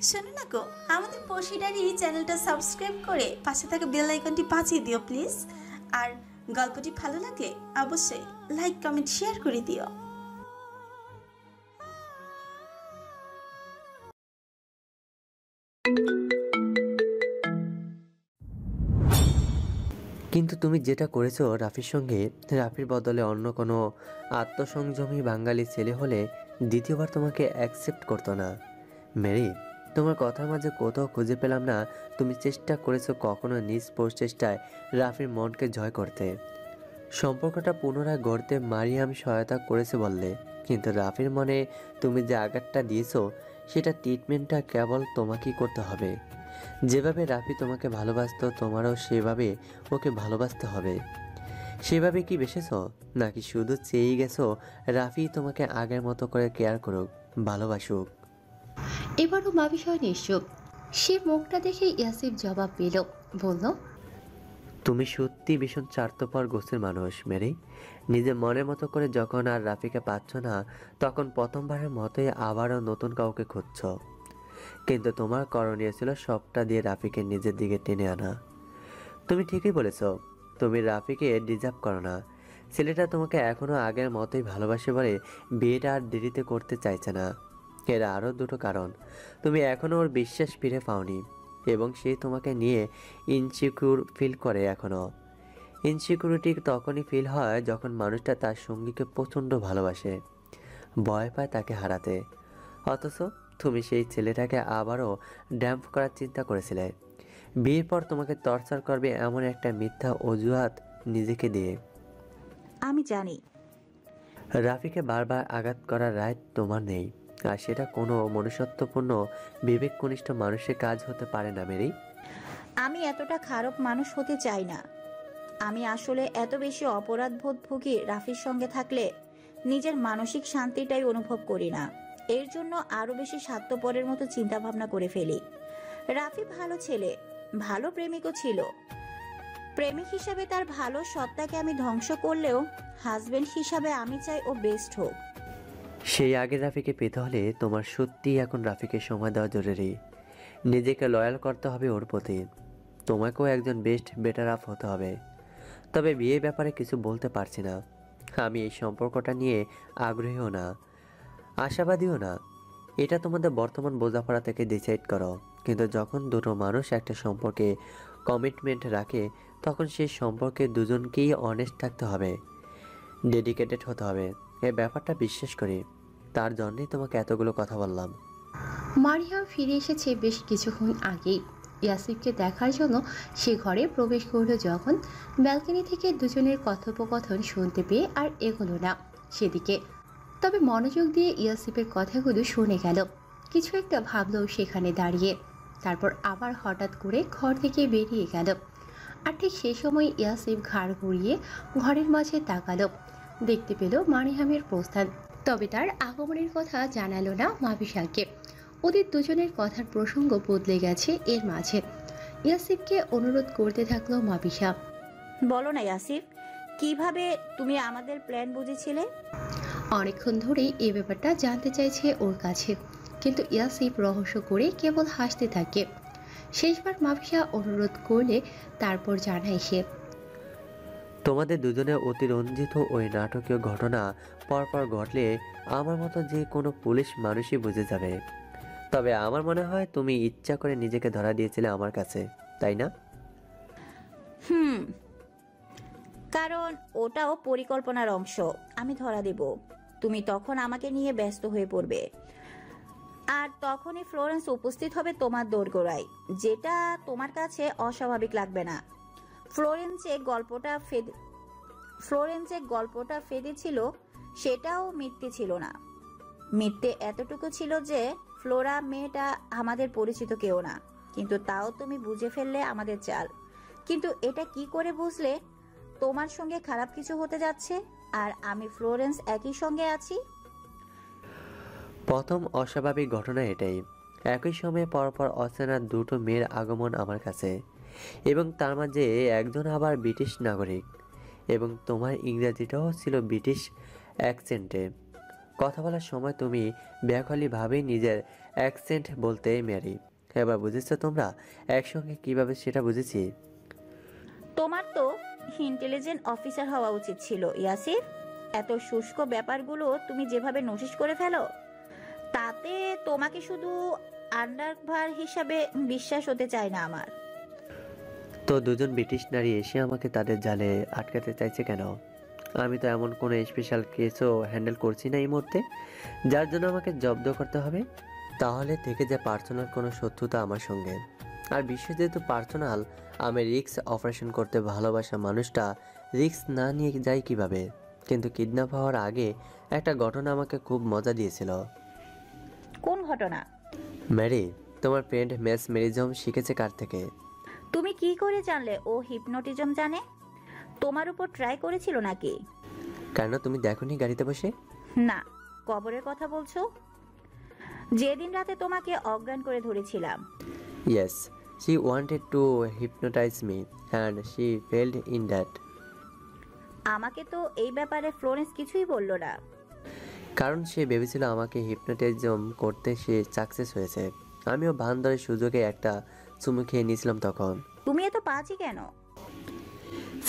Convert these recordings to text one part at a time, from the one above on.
শোনো না গো, আমাদের পশিডারি চ্যানেলটা সাবস্ক্রাইব করে পাশে থাকা বেল আইকনটি বাজিয়ে দিও প্লিজ। আর গল্পটি ভালো লাগলে অবশ্যই লাইক কমেন্ট শেয়ার করে দিও। কিন্তু তুমি যেটা করেছো রাফির সঙ্গে, রাফির বদলে অন্য কোনো আত্মসংযমী বাঙালি ছেলে হলে দ্বিতীয়বার তোমাকে অ্যাকসেপ্ট করতো না। মেরি, তোমার কথার মাঝে কোথাও খুঁজে পেলাম না তুমি চেষ্টা করেছো কখনো নিজ প্রচেষ্টায় রাফির মনকে জয় করতে। সম্পর্কটা পুনরায় গড়তে মারিয়াম সহায়তা করেছে বললে, কিন্তু রাফির মনে তুমি যে আঘাতটা দিয়েছো সেটা ট্রিটমেন্টটা কেবল তোমাকেই করতে হবে। যেভাবে রাফি তোমাকে ভালোবাসতো তোমারও সেভাবে ওকে ভালোবাসতে হবে। সেভাবে কি বেসেছো, নাকি শুধু চেয়েই গেছো রাফি তোমাকে আগের মতো করে কেয়ার করুক, ভালোবাসুক? এবারও মা বিষয় নিশ্চুপ। সে মুখটা দেখে ইয়াসিফ জবাব পেল, বলল, তুমি সত্যি ভীষণ স্বার্থপর গোছের মানুষ মেরি। নিজের মনের মতো করে যখন আর রাফিকে পাচ্ছ না, তখন প্রথমবারের মতোই আবারও নতুন কাউকে খুঁজছ। কিন্তু তোমার করণীয় ছিল সবটা দিয়ে রাফিকে নিজের দিকে টেনে আনা। তুমি ঠিকই বলেছ, তুমি রাফিকে ডিজার্ভ করো না। ছেলেটা তোমাকে এখনো আগের মতোই ভালোবাসে বলে বিয়েটা আর দেরিতে করতে চাইছে না। এর আরও দুটো কারণ, তুমি এখনো ওর বিশ্বাস ফিরে পাওনি এবং সে তোমাকে নিয়ে ইনসিকিউর ফিল করে। এখনো ইনসিকিউরিটি তখনই ফিল হয় যখন মানুষটা তার সঙ্গীকে প্রচণ্ড ভালোবাসে, ভয় পায় তাকে হারাতে। অথচ তুমি সেই ছেলেটাকে আবারও ড্যাম্প করার চিন্তা করেছিলে, বিয়ের পর তোমাকে টর্চার করবে এমন একটা মিথ্যা অজুহাত নিজেকে দিয়ে। আমি জানি রাফিকে বারবার আঘাত করার রাইট তোমার নেই, আর সেটা কোনো মনুষ্যত্বপূর্ণ বিবেককনিষ্ঠ মানুষের কাজ হতে পারে না মেরি। আমি এতটা খারাপ মানুষ হতে চাই না। আমি আসলে এত বেশি অপরাধবোধ ভুগি রাফির সঙ্গে থাকলে নিজের মানসিক শান্তিটাই অনুভব করি না। এর জন্য আরো বেশি স্বার্থপরের মতো চিন্তা ভাবনা করে ফেলি। রাফি ভালো ছেলে, ভালো প্রেমিকও ছিল। প্রেমিক হিসাবে তার ভালো সত্তাকে আমি ধ্বংস করলেও হাজবেন্ড হিসাবে আমি চাই ও বেস্ট হোক। সেই আগের রাফিকে পেতে হলে তোমার সত্যিই এখন রাফিকে সময় দেওয়া জরুরি। নিজেকে লয়াল করতে হবে ওর প্রতি। তোমাকেও একজন বেস্ট বেটার আপ হতে হবে। তবে বিয়ে ব্যাপারে কিছু বলতে পারছি না। আমি এই সম্পর্কটা নিয়ে আগ্রহীও না, আশাবাদীও না। এটা তোমাদের বর্তমান বোঝাপড়া থেকে ডিসাইড করো। কিন্তু যখন দুটো মানুষ একটা সম্পর্কে কমিটমেন্ট রাখে, তখন সেই সম্পর্কে দুজনকেই অনেস্ট থাকতে হবে, ডেডিকেটেড হতে হবে। এই ব্যাপারটা বিশ্বাস করি, তার জন্যই তোমাকে এতগুলো কথা বললাম। মারিয়াম ফিরে এসেছে বেশ কিছুক্ষণ আগেই। ইয়াসিফকে দেখার জন্য সে ঘরে প্রবেশ করল যখন, ব্যালকনি থেকে দুজনের কথোপকথন শুনতে পেয়ে আর এগোলো না সেদিকে। তবে মনোযোগ দিয়ে ইয়াসিফের কথাগুলো শুনে গেল। কিছু একটা ভাবলো সেখানে দাঁড়িয়ে, তারপর আবার হঠাৎ করে ঘর থেকে বেরিয়ে গেল। আর ঠিক সেই সময় ইয়াসিফ ঘাড় ঘুরিয়ে ঘরের মাঝে তাকালো, দেখতে পেল মারিয়ামের প্রস্থান। তবে তার আগমনের কথা জানালো না মাবিশাকে। ওদের দুজনের কথার প্রসঙ্গ বদলে গেছে এর মাঝে। ইয়াসিফকে অনুরোধ করতে থাকলো মাবিশা, বলো না ইয়াসিফ, কিভাবে তুমি আমাদের প্ল্যান বুঝেছিলে? অনেকক্ষণ ধরেই এই ব্যাপারটা জানতে চাইছে ওর কাছে, কিন্তু ইয়াসিফ রহস্য করে কেবল হাসতে থাকে। শেষবার মাবিশা অনুরোধ করলে তারপর জানায় সে, তোমাদের দুজনের অতিরঞ্জিত ওই নাটকীয় ঘটনা পরপর ঘটলে আমার মতো যে কোনো পুলিশ মানুষই বুঝে যাবে। তবে আমার মনে হয় তুমি ইচ্ছা করে নিজেকে ধরা দিয়েছিলে আমার কাছে, তাই না? কারণ ওটাও পরিকল্পনার অংশ। আমি ধরা দেব, তুমি তখন আমাকে নিয়ে ব্যস্ত হয়ে পড়বে, আর তখনই ফ্লোরেন্স উপস্থিত হবে তোমার দোরগোড়ায়, যেটা তোমার কাছে অস্বাভাবিক লাগবে না। ফ্লোরেন্সে গল্পটা ফেদেছিল, সেটাও মিথ্যে ছিল না। মিথ্যে এতটুকু ছিল যে ফ্লোরা মেয়েটা আমাদের পরিচিত কেউ না, কিন্তু তাও তুমি বুঝে ফেললে আমাদের চাল। কিন্তু এটা কি করে বুঝলে তোমার সঙ্গে খারাপ কিছু হতে যাচ্ছে আর আমি ফ্লোরেন্স একই সঙ্গে আছি? প্রথম অস্বাভাবিক ঘটনা এটাই। একই সময়ে পরপর অচেনা দুটো মেয়ের আগমন আমার কাছে, এবং তার মাঝে একজন আবার ব্রিটিশ নাগরিক, এবং তোমার ইংরেজিটাও ছিল ব্রিটিশ অ্যাকসেন্টে। কথা বলার সময় তুমি ব্যাকলিভাবেই নিজের অ্যাকসেন্ট বলতে মেরি। এবার বুঝেছো তোমরা একসঙ্গে কিভাবে সেটা বুঝেছি। তোমার তো ইন্টেলিজেন্ট অফিসার হওয়া উচিত ছিল ইয়াসির। এত শুষ্ক ব্যাপারগুলো তুমি যেভাবে নোটিশ করে ফেলো, তাতে তোমাকে শুধু আন্ডারভার হিসাবে বিশ্বাস হতে চায় না আমার। তো দুজন ব্রিটিশ নারী এসে আমাকে তাদের জালে আটকাতে চাইছে কেন? আমি তো এমন কোনো স্পেশাল কেসও হ্যান্ডেল করছি না এই মুহূর্তে যার জন্য আমাকে জব্দ করতে হবে। তাহলে থেকে যে পার্সোনাল কোনো শত্রুতা আমার সঙ্গে। আর বিষয় যেহেতু পার্সোনাল, আমি রিস্ক অপারেশন করতে ভালোবাসা মানুষটা রিস্ক না নিয়ে যাই কিভাবে? কিন্তু কিডন্যাপ হওয়ার আগে একটা ঘটনা আমাকে খুব মজা দিয়েছিল। কোন ঘটনা? ম্যারি, তোমার ফ্রেন্ড মেস মেরিজম শিখেছে কার থেকে? তুমি কি করে জানলে ও হিপনোটিজম জানে? তোমার উপর ট্রাই করেছিল নাকি? কেন, তুমি দেখোনি গাড়িতে বসে? না। কবরের কথা বলছো? যেদিন রাতে তোমাকে অজ্ঞান করে ধরেছিলাম। Yes, she wanted to hypnotize me and she failed in that. আমাকে তো এই ব্যাপারে ফ্লোরেন্স কিছুই বলল না। কারণ সে ভেবেছিল আমাকে হিপনোটিজম করতে সে সাকসেস হয়েছে। আমিও ভান ধরে সুযোগে একটা চুমু খেয়ে নিয়েছিলাম তখন। তুমি এত পাজি কেন?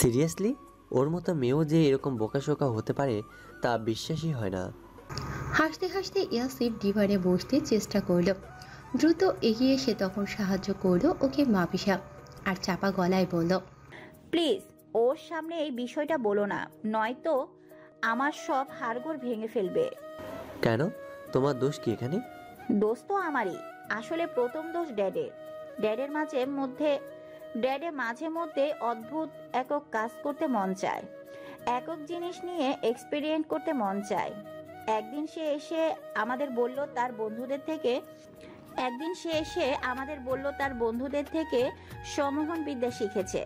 সিরিয়াসলি, ওর মতো মেয়েও যে এরকম বোকাশোকা হতে পারে তা বিশ্বাসই হয় না। হাসতে হাসতে ইয়াসিফ ডিভানে বসতে চেষ্টা করলো। দ্রুত এগিয়ে এসে তখন সাহায্য করলো ওকে মাবিশা, আর চাপা গলায় বলল, প্লিজ ওর সামনে এই বিষয়টা বলো না, নয়তো আমার সব হাড়গোড় ভেঙে ফেলবে। কেন, তোমার দোষ কি এখানে? দোষ তো আমারই। আসলে প্রথম দোষ ড্যাডের। ড্যাডের মাঝে মধ্যে অদ্ভুত একক কাজ করতে মন চায়, একক জিনিস নিয়ে এক্সপেরিয়েন্ট করতে মন চায়। একদিন সে এসে আমাদের বলল তার বন্ধুদের থেকে সম্মোহন বিদ্যা শিখেছে।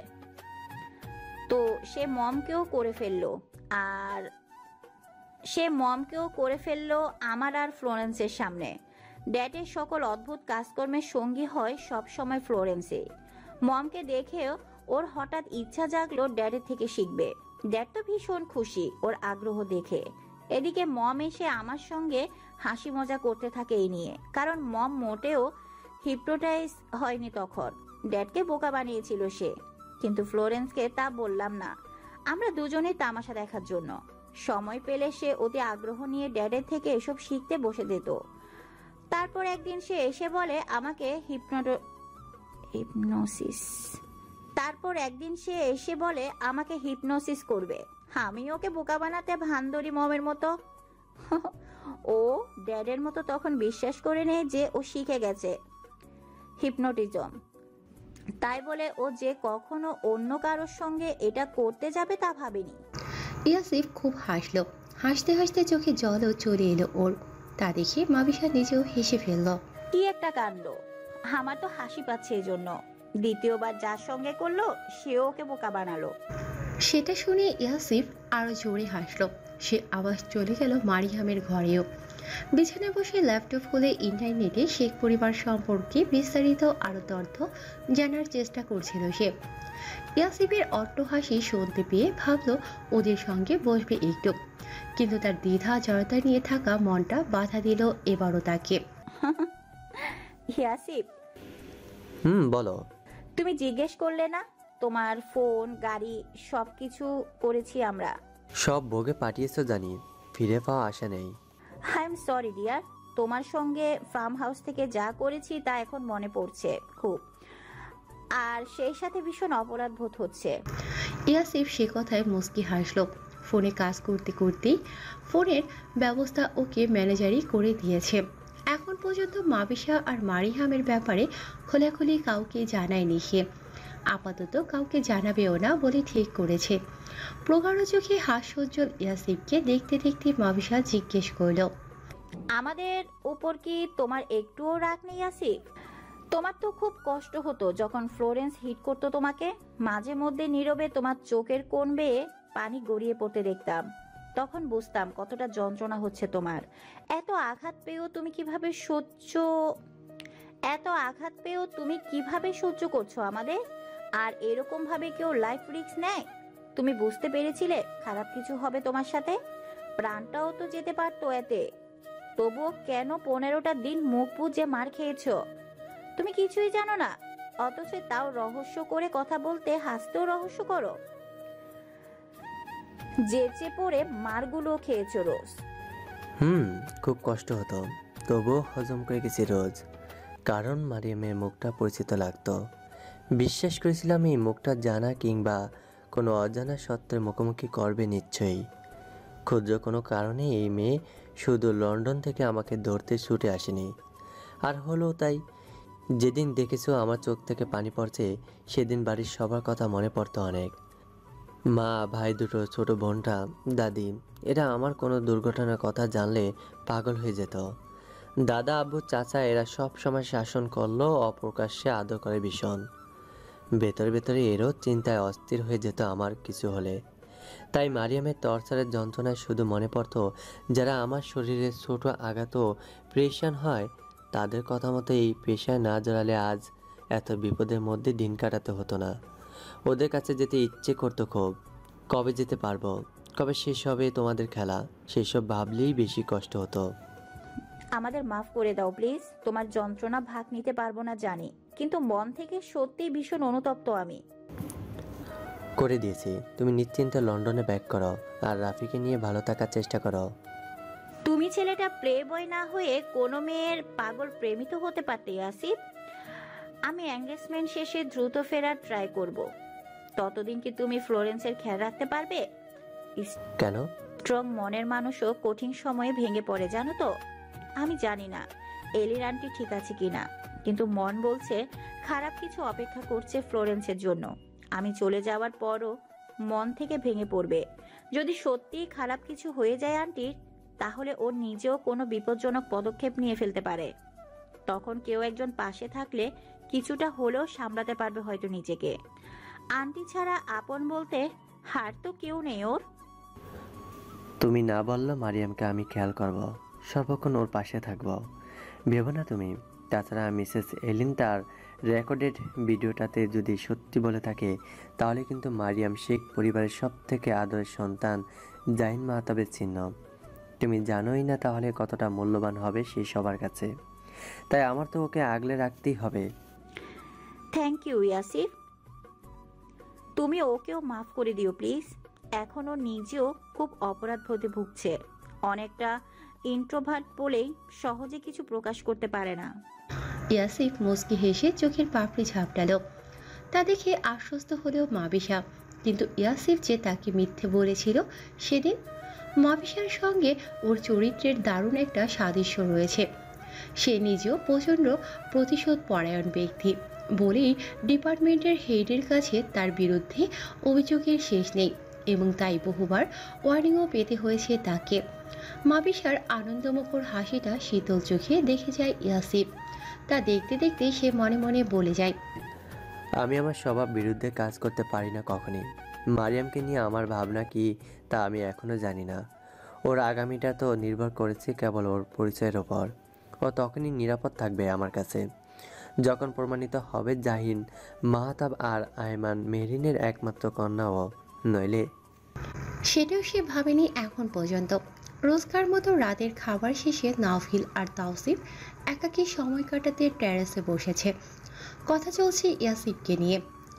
তো সে মমকেও করে ফেললো আমার আর ফ্লোরেন্সের সামনে। ড্যাডের সকল অদ্ভুত কাজকর্মের সঙ্গী হয় সব সময় ফ্লোরেন্সে। মমকে দেখেও ওর হঠাৎ ইচ্ছা জাগলো ড্যাডের থেকে শিখবে। ড্যাড তো ভীষণ খুশি ওর আগ্রহ দেখে। এদিকে মম এসে আমার সঙ্গে হাসি মজা করতে থাকে এই নিয়ে, কারণ মম মোটেও হিপনোটাইজ হয়নি তখন। ড্যাডকে বোকা বানিয়েছিল সে। কিন্তু ফ্লোরেন্সকে তা বললাম না, আমরা দুজনেই তামাশা দেখার জন্য। সময় পেলে সে অতি আগ্রহ নিয়ে ড্যাডের থেকে এসব শিখতে বসে যেত। তারপর একদিন সে এসে বলে আমাকে হিপনোসিস করবে। আমি ওকে বোকা বানাতে ভান ধরি মমের মতো। ও ড্যাডের মতো তখন বিশ্বাস করে নেয় যে ও শিখে গেছে হিপনোটিজম। তাই বলে ও যে কখনো অন্য কারোর সঙ্গে এটা করতে যাবে তা ভাবেনি। ইয়াসিফ খুব হাসলো। হাসতে হাসতে চোখে জলও চলে এলো ওর। তা দেখে মাবিশা নিজেও হেসে ফেলল। কি একটা কাণ্ড! আমার তো হাসি পাচ্ছে এই জন্য। দ্বিতীয়বার যার সঙ্গে করলো সেও ওকে বোকা বানালো। সেটা শুনে ইয়াসিফ আরো জোরে হাসলো। সে আবার চলে গেল মারিয়ামের ঘরেও। বিছানায় বসে ল্যাপটপ খুলে ইন্টারনেটে শেখ পরিবার সম্পর্কে বিস্তারিত আরো তথ্য জানার চেষ্টা করছিল সে। ইয়াসিফের অট্টহাসি শুনতে পেয়ে ভাবলো ওদের সঙ্গে বসবে একটু, কিন্তু তার দ্বিধা জড়তা নিয়ে থাকা মনটা বাধা দিল এবারও তাকে। ইয়াসিফ, বলো। তুমি জিজ্ঞেস করলে না? তোমার ফোন, গাড়ি সবকিছু করেছি আমরা। সব ভোগে পাঠিয়েছো জানি, ফিরে পাওয়া আশা নেই। I am sorry dear. তোমার সঙ্গে ফার্ম হাউস থেকে যা করেছি তা এখন মনে পড়ছে খুব, আর সেই সাথে ভীষণ অপরাধ বোধ হচ্ছে। ইয়াসিফ সে কথায় মুচকি হাসলো। ফোনে কাজ করতে করতেই ফোনের ব্যবস্থা ওকে ম্যানেজারই করে দিয়েছে। এখন পর্যন্ত মাবিশা আর মারিহামের ব্যাপারে খোলাখুলি কাউকে জানায়নি সে। আপাতত কাউকে জানাবেও না বলে ঠিক করেছে। প্রগাঢ় চোখে হাস্যোজ্জ্বল ইয়াসিফকে দেখতে দেখতে মাবিশা জিজ্ঞেস করলো, আমাদের উপর কি তোমার একটুও রাগ নেই আসিফ? তোমার তো খুব কষ্ট হতো যখন ফ্লোরেন্স হিট করতো তোমাকে। মাঝে মধ্যে নীরবে তোমার চোখের কোণ বেয়ে পানি গড়িয়ে পড়তে দেখতাম। তখন বুঝতাম কতটা যন্ত্রণা হচ্ছে তোমার। এত আঘাত পেয়েও তুমি কিভাবে সহ্য করছো আমাদের? আর এরকম ভাবে কেউ লাইফ রিস্ক নেয়? তুমি বুঝতে পেরেছিলে খারাপ কিছু হবে তোমার সাথে? প্রাণটাও তো যেতে পারতো এতে। তবুও কেন 15টা দিন মুখ বুজে মার খেয়েছো? তুমি কিছুই জানো না, অথচ তাও রহস্য করে কথা বলতে, হাসতেও রহস্য করো। যেচে পড়ে মারগুলো খেয়েছো রোজ। খুব কষ্ট হতো, তবুও হজম করে গেছি রোজ। কারণ মারিয়ামের মুখটা পরিচিত লাগতো। বিশ্বাস করেছিলাম এই মুখটা জানা কিংবা কোনো অজানা সত্যের মুখোমুখি করবে নিশ্চয়ই। ক্ষুদ্র কোনো কারণে এই মেয়ে শুধু লন্ডন থেকে আমাকে ধরতে ছুটে আসেনি, আর হলো তাই। যেদিন দেখেছো আমার চোখ থেকে পানি পড়ছে, সেদিন বাড়ির সবার কথা মনে পড়তো অনেক। মা, ভাই দুটো, ছোট বোনটা, দাদি, এরা আমার কোনো দুর্ঘটনার কথা জানলে পাগল হয়ে যেত। দাদা, আব্বু, চাচা এরা সব সময় শাসন করলেও অপ্রকাশ্যে আদর করে ভীষণ। ভেতরে ভেতরে এরও চিন্তায় অস্থির হয়ে যেত আমার কিছু হলে। তাই মারিয়ামের টর্চারের যন্ত্রণায় শুধু মনে পড়তো যারা আমার শরীরে ছোট আঘাতও প্রেশান হয়, তাদের কথা মতো এই পেশায় না জড়ালে আজ এত বিপদের মধ্যে দিন কাটাতে হতো না। ওদের কাছে যেতে ইচ্ছে করতো খুব। কবে যেতে পারবো, কবে শেষ হবে তোমাদের খেলা, সেসব ভাবলেই বেশি কষ্ট হতো। আমাদের মাফ করে দাও প্লিজ। তোমার যন্ত্রণা ভাগ নিতে পারবো না জানি, কিন্তু মন থেকে সত্যিই ভীষণ অনুতপ্ত আমি। করে দিয়েছি, তুমি নিশ্চিন্তে লন্ডনে ব্যাক করো আর রাফিকে নিয়ে ভালো থাকার চেষ্টা করো। তুমি ছেলেটা প্লে বয় না হয়ে কোনো মেয়ের পাগল প্রেমিত হতে পারতে আসিফ। আমি এঙ্গেজমেন্ট শেষে দ্রুত ফেরার ট্রাই করব। ততদিন কি তুমি ফ্লোরেন্সের খেয়াল রাখতে পারবে? কেন? স্ট্রং মনের মানুষও কঠিন সময়ে ভেঙে পড়ে, জানো তো। আমি জানি না এলির আন্টি ঠিক আছে কিনা, কিন্তু মন বলছে খারাপ কিছু অপেক্ষা করছে ফ্লোরেন্সের জন্য। আমি চলে যাওয়ার পরও মন থেকে ভেঙে পড়বে। যদি সত্যিই খারাপ কিছু হয়ে যায় আন্টির, তাহলে ও নিজেও কোনো বিপজ্জনক পদক্ষেপ নিয়ে ফেলতে পারে। তখন কেউ একজন পাশে থাকলে কিছুটা হলেও সামলাতে পারবে হয়তো নিজেকে। আন্টি ছাড়া আপন বলতে হার তো কেউ নেই ওর। তুমি না বললো মারিয়ামকে আমি খেয়াল করব, সর্বক্ষণ ওর পাশে থাকব, ভেবো না তুমি। তাছাড়া মিসেস এলিন তার রেকর্ডেড ভিডিওটাতে যদি সত্যি বলে থাকে, তাহলে কিন্তু মারিয়াম শেখ পরিবারের সব থেকে আদরের সন্তান জাহিন মাহতাবের চিহ্ন। তুমি জানোই না তাহলে কতটা মূল্যবান হবে সেই সবার কাছে। তাই আমার তো ওকে আগলে রাখতেই হবে। Thank you Yasif. তুমি ওকেও মাফ করে দিও প্লিজ। এখনো নিজেও খুব অপরাধবোধে ভুগছে। অনেকটা ইন্ট্রোভার্ট বলেই সহজে কিছু প্রকাশ করতে পারে না। ইয়াসিফ মুচকি হেসে চোখের পাপড়ি ঝাপটালো। তা দেখে আশ্বস্ত হলেও মাবিশা, কিন্তু ইয়াসিফ যে তাকে মিথ্যে বলেছিল সেদিন, মাবিশার সঙ্গে ওর চরিত্রের দারুণ একটা সাদৃশ্য রয়েছে। সে নিজেও প্রচণ্ড প্রতিশোধ পরায়ণ ব্যক্তি বলেই ডিপার্টমেন্টের হেডের কাছে তার বিরুদ্ধে অভিযোগের শেষ নেই, এবং তাই বহুবার ওয়ার্নিংও পেতে হয়েছে তাকে। মাবিশার আনন্দমুখর হাসিটা শীতল চোখে দেখে যায় ইয়াসিফ। তা দেখতে দেখতে সে মনে মনে বলে যায়, আমি আমার স্বভাব বিরুদ্ধে কাজ করতে পারি না কখনই। মারিয়ামকে নিয়ে আমার ভাবনা কি তা আমি এখনও জানি না। ওর আগামীটা তো নির্ভর করেছে কেবল ওর পরিচয়ের ওপর। ও তখনই নিরাপদ থাকবে আমার কাছে যখন প্রমাণিত হবে জাহিন মাহতাব আর আয়মান মেহরিনের একমাত্র কন্যা ও, নইলে। সেটাও সে ভাবেনি এখন পর্যন্ত। রোজকার মতো রাতের খাবার শেষে নাফিল আর তাওসিফ একাকী সময় কাটাতে টেরেসে বসেছে। কথা চলছে ইয়াসিফকে নিয়ে।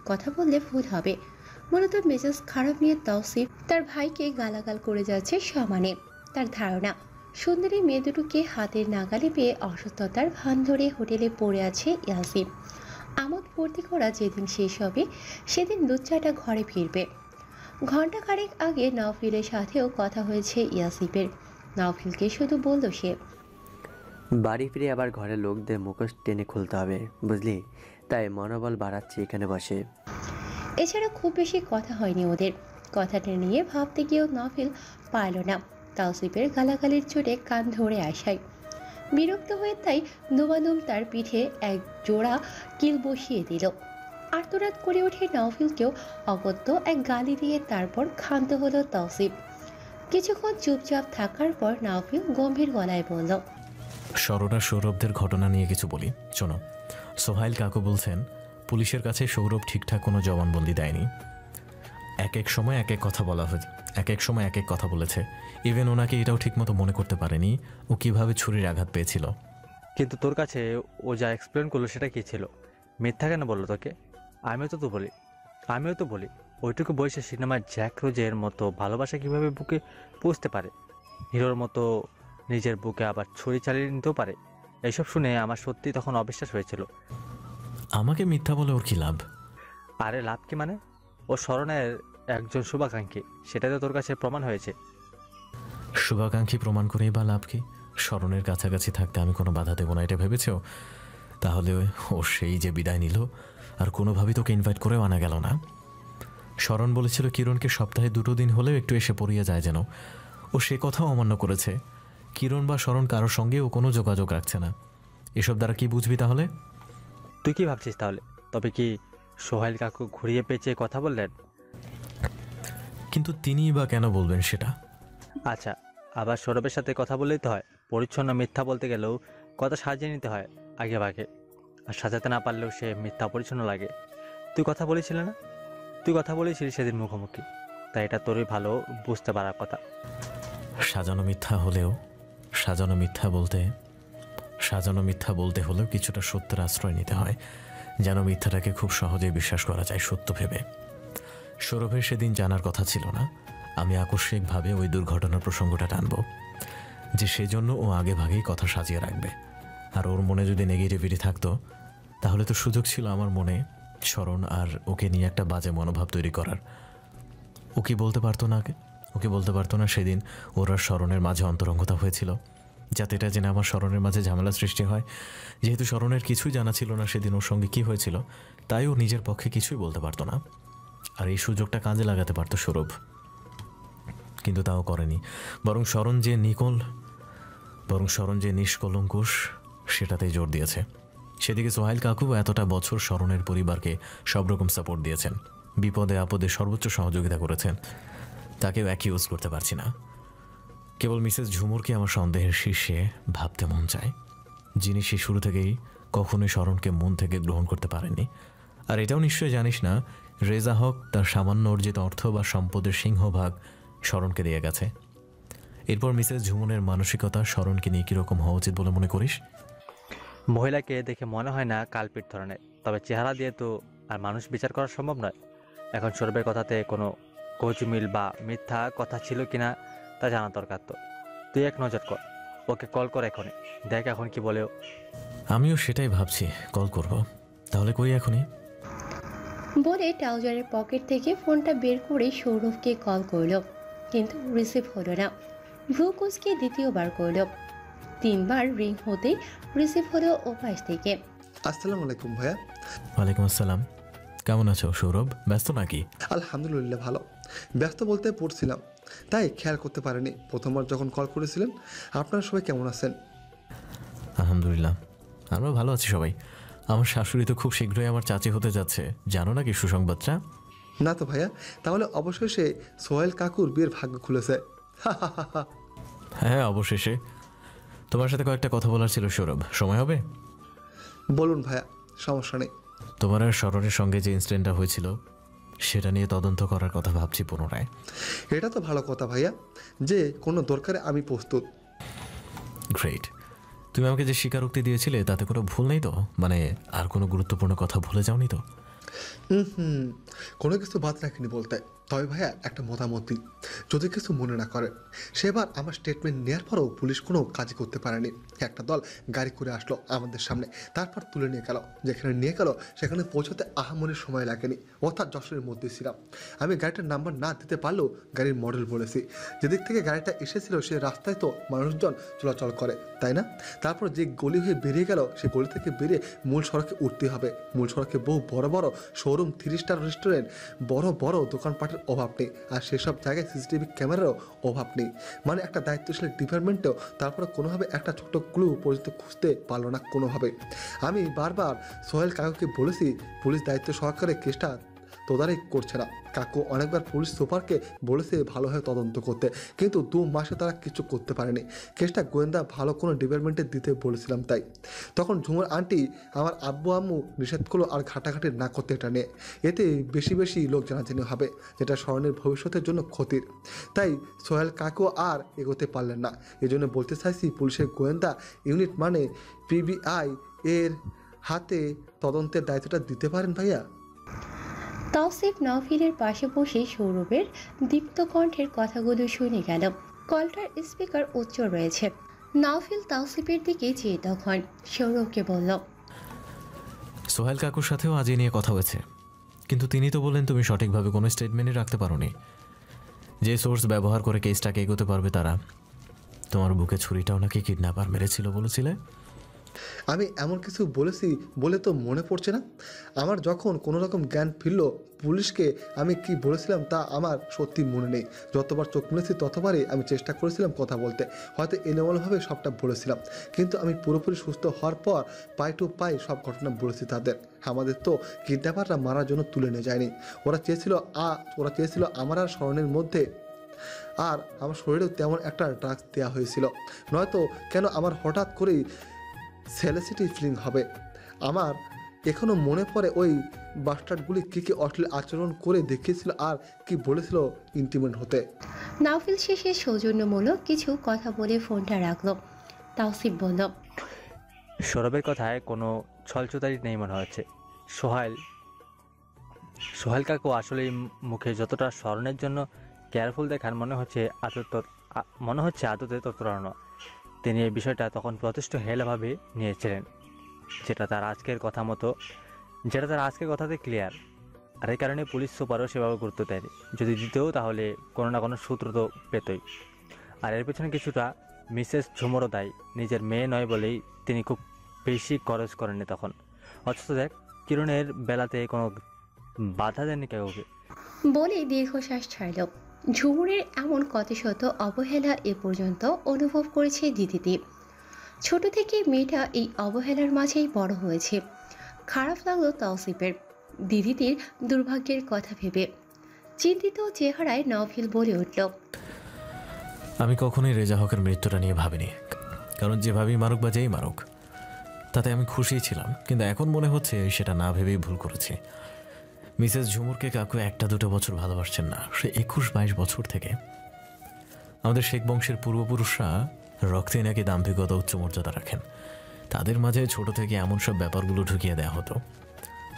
কথা বললে ভুল হবে, মূলত মেজাজ খারাপ নিয়ে তাওসিফ তার ভাইকে গালাগাল করে যাচ্ছে সমানে। তার ধারণা সুন্দরী মেয়ে দুটোকে হাতের নাগালে পেয়ে অসুস্থতার ভান ধরে হোটেলে পড়ে আছে ইয়াসিফ। আমোদ ফুর্তি করা যেদিন শেষ হবে সেদিন লুচ্চাটা ঘরে ফিরবে। ঘন্টা খানেক আগে নওফিলের সাথেও কথা হয়েছে ইয়াসিফের। নওফিলকে শুধু বলল সে, বাড়ি ফিরে আবার ঘরের লোকদের মুখোশ টেনে খুলতে হবে, বুঝলি? তাই মনোবল বাড়াচ্ছি এখানে বসে। এছাড়া খুব বেশি কথা হয়নি ওদের। কথাটা নিয়ে ভাবতে গিয়েও নওফিল পারল না তাওসিফের গালাগালির চোটে কান ধরে আসায়। বিরক্ত হয়ে তাই দুমাদুম তার পিঠে এক জোড়া কিল বসিয়ে দিল। আর্তনাদ করে ওঠে নওফিলকেও অগত্য এক গালি দিয়ে তারপর ক্ষান্ত হলো তাওসিফ। কিছুক্ষণ চুপচাপ থাকার পর নওফিল গম্ভীর গলায় বলল, সরোরা সৌরভদের ঘটনা নিয়ে কিছু বলি, শোনো। সোহাইল কাকু বলছেন পুলিশের কাছে সৌরভ ঠিকঠাক কোনো জবানবন্দি দেয়নি। এক এক সময় এক এক কথা বলা এক এক সময় এক এক কথা বলেছে। ইভেন ওনাকে এটাও ঠিকমতো মনে করতে পারেনি ও কিভাবে ছুরির আঘাত পেয়েছিল। কিন্তু তোর কাছে ও যা এক্সপ্লেন করলো সেটা কী ছিল? মিথ্যা কেন বললো তোকে? আমিও তো বলি ওইটুকু বয়সে সিনেমার জ্যাক রোজের মতো ভালোবাসা কিভাবে বুকে পুষতে পারে, হিরোর মতো নিজের বুকে আবার ছুরি চালিয়ে নিতেও পারে। এইসব শুনে আমার সত্যি তখন অবিশ্বাস হয়েছিল। আমাকে মিথ্যা বলে ওর কি লাভ? আরে লাভ কি মানে? ও স্মরণের একজন শুভাকাঙ্ক্ষী, সেটা তো তোর কাছে প্রমাণ হয়েছে। শুভাকাঙ্ক্ষী প্রমাণ করেই বা লাভ কি? স্মরণের কাছাকাছি থাকতে আমি কোনো বাধা দেবো না এটা ভেবেছ? তাহলে ও সেই যে বিদায় নিল আর কোনোভাবেই তোকে ইনভাইট করেও আনা গেল না। স্মরণ বলেছিল কিরণকে সপ্তাহে 2 দিন হলেও একটু এসে পড়িয়ে যায় যেন। ও সে কথাও অমান্য করেছে। কিরণ বা স্মরণ কারোর সঙ্গে ও কোনো যোগাযোগ রাখছে না। এসব দ্বারা কি বুঝবি তাহলে? তুই কি ভাবছিস তাহলে? তবে কি সোহেল কাকু ঘুরিয়ে পেঁচে কথা বললেন? কিন্তু তিনিই বা কেন বলবেন সেটা? আচ্ছা, আবার সৌরভের সাথে কথা বললেই তো হয়। পরিচ্ছন্ন মিথ্যা বলতে গেলেও কথা সাজিয়ে নিতে হয় আগে ভাগে, আর সাজাতে না পারলেও সে মিথ্যা পরিচ্ছন্ন লাগে। তুই কথা বলেছিলি সেদিন মুখোমুখি, তাই এটা তোরই ভালো বুঝতে পারার কথা। সাজানো মিথ্যা বলতে হলেও কিছুটা সত্যের আশ্রয় নিতে হয়, যেন মিথ্যাটাকে খুব সহজেই বিশ্বাস করা যায় সত্য ভেবে। সৌরভের সেদিন জানার কথা ছিল না আমি আকস্মিকভাবে ওই দুর্ঘটনার প্রসঙ্গটা টানব, যে সেজন্য ও আগে ভাগেই কথা সাজিয়ে রাখবে। আর ওর মনে যদি নেগেটিভিটি থাকতো তাহলে তো সুযোগ ছিল আমার মনে স্মরণ আর ওকে নিয়ে একটা বাজে মনোভাব তৈরি করার। ও কি বলতে পারতো না সেদিন ওর আর স্মরণের মাঝে অন্তরঙ্গতা হয়েছিল, যাতে এটা জেনে আমার স্মরণের মাঝে ঝামেলা সৃষ্টি হয়। যেহেতু স্মরণের কিছুই জানা ছিল না সেদিন ওর সঙ্গে কী হয়েছিল, তাই ও নিজের পক্ষে কিছুই বলতে পারতো না। আর এই সুযোগটা কাজে লাগাতে পারতো সৌরভ, কিন্তু তাও করেনি। বরং স্মরণ যে নিষ্কলঙ্কুশ সেটাতেই জোর দিয়েছে। সেদিকে সোহেল কাকু এতটা বছর স্মরণের পরিবারকে সব রকম সাপোর্ট দিয়েছেন, বিপদে আপদে সর্বোচ্চ সহযোগিতা করেছেন। তাকেও অ্যাকিউজ করতে পারছি না। কেবল মিসেস ঝুমুরকে আমার সন্দেহের শীর্ষে ভাবতে মন চায়, যিনি সে শুরু থেকেই কখনোই স্মরণকে মন থেকে গ্রহণ করতে পারেননি। আর এটাও নিশ্চয়ই জানিস না রেজা হক তার সামান্য অর্জিত অর্থ বা সম্পদের সিংহভাগ স্মরণকে দিয়ে গেছে। এরপর মিসেস ঝুমুনের মানসিকতা স্মরণকে নিয়ে কীরকম হওয়া উচিত বলে মনে করিস? মহিলাকে দেখে মনে হয় না কালপিট ধরনের, তবে চেহারা দিয়ে তো আর মানুষ বিচার করা সম্ভব নয়। এখন সৌরভের কথাতে কোনো কৌচুমিল বা মিথ্যা কথা ছিল কিনা তা জানা দরকার। তো তুই এক নজর কর, ওকে কল কর এখনই, দেখ এখন কি বলেও। আমিও সেটাই ভাবছি, কল করব। তাহলে করি এখনই বলে ট্রাউজারের পকেট থেকে ফোনটা বের করে সৌরভকে কল করল, কিন্তু রিসিভ হলো না। ভ্রু কুঁচকে দ্বিতীয়বার করল, 3বার রিং হতে রিসিভ হলো ওপাশ থেকে। আসসালামু আলাইকুম ভাইয়া। ওয়ালাইকুম আসসালাম। কেমন আছো সৌরভ? ব্যস্ত নাকি? আলহামদুলিল্লাহ ভালো। ব্যস্ত বলতে পড়ছিলাম, তাই খেয়াল করতে পারিনি। প্রথমবার যখন কল করেছিলেন। আপনারা সবাই কেমন আছেন? আলহামদুলিল্লাহ, আমরা ভালো আছি সবাই। আমার শাশুড়ি তো খুব শীঘ্রই আমার চাচি হতে যাচ্ছে, জানো নাকি সুসংবাদটা? না তো ভাইয়া, তাহলে অবশ্যই সে সোহেল কাকুর বিয়ের ভাগ্য খুলেছে। হ্যাঁ অবশেষে। তোমার সাথে কয়েকটা কথা বলার ছিল সৌরভ, সময় হবে? বলুন ভাইয়া, সমস্যা নেই। তোমার আর স্মরণের সঙ্গে যে ইনসিডেন্টটা হয়েছিল সেটা নিয়ে তদন্ত করার কথা ভাবছি পুনরায়। এটা তো ভালো কথা ভাইয়া, যে কোনো দরকারে আমি প্রস্তুত। গ্রেট। তুমি আমাকে যে স্বীকারোক্তি দিয়েছিলে তাতে কোনো ভুল নেই তো? মানে আর কোনো গুরুত্বপূর্ণ কথা ভুলে যাওনি তো? কোনো কিছু বাদ রাখিনি বলতে। তবে ভাইয়া একটা মতামত দিই, যদি কিছু মনে না করেন। সেবার আমার স্টেটমেন্ট নেওয়ার পরও পুলিশ কোনো কাজই করতে পারেনি। একটা দল গাড়ি করে আসলো আমাদের সামনে, তারপর তুলে নিয়ে গেল। যেখানে নিয়ে গেল সেখানে পৌঁছতে আহামরির সময় লাগেনি, অর্থাৎ যশোরের মধ্যে ছিলাম। আমি গাড়িটার নাম্বার না দিতে পারলেও গাড়ির মডেল বলেছি। যেদিক থেকে গাড়িটা এসেছিল সে রাস্তায় তো মানুষজন চলাচল করে, তাই না? তারপর যে গলি হয়ে বেরিয়ে গেল, সে গলি থেকে বেরিয়ে মূল সড়কে উঠতে হবে। মূল সড়কে বহু বড় বড় শোরুম, 3 স্টার রেস্টুরেন্ট, বড় বড় দোকানপাটের অভাব নেই। আর সেসব জায়গায় সিসিটিভি ক্যামেরারও অভাব নেই। মানে একটা দায়িত্বশীল ডিপার্টমেন্টেও তারপরে কোনোভাবে একটা ছোট্ট ক্লু পর্যন্ত খুঁজতে পারলো না কোনোভাবে। আমি বারবার সোহেল কাকুকে বলেছি পুলিশ দায়িত্ব সহকারে কেসটা তদারকি করছে না। কাকু অনেকবার পুলিশ সুপারকে বলেছে ভালোভাবে তদন্ত করতে, কিন্তু 2 মাসে তারা কিছু করতে পারেনি। কেসটা গোয়েন্দা ভালো কোনো ডিপার্টমেন্টে দিতে বলেছিলাম, তাই তখন ঝুমুর আন্টি আমার আব্বু আম্মু নিষেধ করলো আর ঘাটাঘাটি না করতে এটা নিয়ে। এতে বেশি বেশি লোক জানাজানি হবে, যেটা স্মরণের ভবিষ্যতের জন্য ক্ষতির। তাই সোহেল কাকু আর এগোতে পারলেন না। এই জন্য বলতে চাইছি, পুলিশের গোয়েন্দা ইউনিট মানে পিবিআই এর হাতে তদন্তের দায়িত্বটা দিতে পারেন ভাইয়া। তাওসিফ নওফিলের পাশে বসে সৌরভের দীপ্ত কণ্ঠের কথাগুলো শুনে গেল। কলটার স্পিকার উচ্চ রয়েছে। নওফিল তাওসিফের দিকে চেয়ে তখন সৌরভকে বলল, সোহেল কাকুর সাথেও আজ এ নিয়ে কথা হয়েছে, কিন্তু তিনি তো বললেন তুমি সঠিকভাবে কোনো স্টেটমেন্টই রাখতে পারোনি। যে সোর্স ব্যবহার করে কেসটাকে এগোতে পারবে তারা। তোমার বুকে ছুরিটাও নাকি কিডন্যাপার মেরেছিল বলেছিলে। আমি এমন কিছু বলেছি বলে তো মনে পড়ছে না। আমার যখন কোনো রকম জ্ঞান ফিরল, পুলিশকে আমি কি বলেছিলাম তা আমার সত্যি মনে নেই। যতবার চোখ মেলেছি ততবারই আমি চেষ্টা করেছিলাম কথা বলতে। হয়তো এলোমেলোভাবে সবটা বলেছিলাম, কিন্তু আমি পুরোপুরি সুস্থ হওয়ার পর পাই টু পাই সব ঘটনা বলেছি তাদের। আমাদের তো কিডন্যাপাররা মারার জন্য তুলে নিয়ে যায়নি। ওরা চেয়েছিল আমার আর স্মরণের মধ্যে আর আমার শরীরেও তেমন একটা ড্রাগস দেওয়া হয়েছিল। নয়তো কেন আমার হঠাৎ করেই সেলিসিটি ফিলিং হবে। আমার এখনও মনে পড়ে ওই বাস্টার্ডগুলি কী অশ্লীল আচরণ করে দেখিয়েছিল আর কি বলেছিল ইন্টিমেট হতে। নাওফিল শেষে সৌজন্যমূলক কিছু কথা বলে ফোনটা রাখল। তাওসিফ বলল, সৌরভের কথায় কোনো ছলচুতারি নেই মনে হচ্ছে। সোহেল কাকু আসলেই মুখে যতটা স্মরণের জন্য কেয়ারফুল দেখান, মনে হচ্ছে আদতে ততটা নয়। তিনি এই বিষয়টা তখন যথেষ্ট হেলাভাবে নিয়েছিলেন, যেটা তার আজকের কথাতে ক্লিয়ার। আর এই কারণে পুলিশ সুপারও সেভাবে গুরুত্ব দেয়নি। যদি দিতেও তাহলে কোনো না কোনো সূত্র তো পেতই। আর এর পেছনে কিছুটা মিসেস ঝুমরও দায়ী। নিজের মেয়ে নয় বলেই তিনি খুব বেশি খরচ করেননি তখন। অথচ দেখ, কিরণের বেলাতে কোনো বাধা দেননি কাউকে। বলে দীর্ঘশ্বাস ছাড়ল। ঝুমুরের এমন কত শত অবহেলা এ পর্যন্ত অনুভব করেছে দিদিটি। ছোট থেকে মেয়েটা এই অবহেলার মাঝেই বড় হয়েছে। খারাপ লাগলো তাওসিফের দিদিটির দুর্ভাগ্যের কথা ভেবে। চিন্তিত চেহারায় নওফিল বলে উঠল, আমি কখনোই রেজা হকের মৃত্যুটা নিয়ে ভাবিনি, কারণ যেভাবেই মারুক বা যেই মারুক তাতে আমি খুশিই ছিলাম। কিন্তু এখন মনে হচ্ছে সেটা না ভেবেই ভুল করেছি। মিসেস ঝুমুরকে কাকু 1-2 বছর ভালোবাসছেন না, সে 21-22 বছর থেকে। আমাদের শেখ বংশের পূর্বপুরুষরা রক্তে নাকি দাম্ভিকতা উচ্চ মর্যাদা রাখেন। তাদের মাঝে ছোট থেকে এমন সব ব্যাপারগুলো ঢুকিয়ে দেওয়া হতো।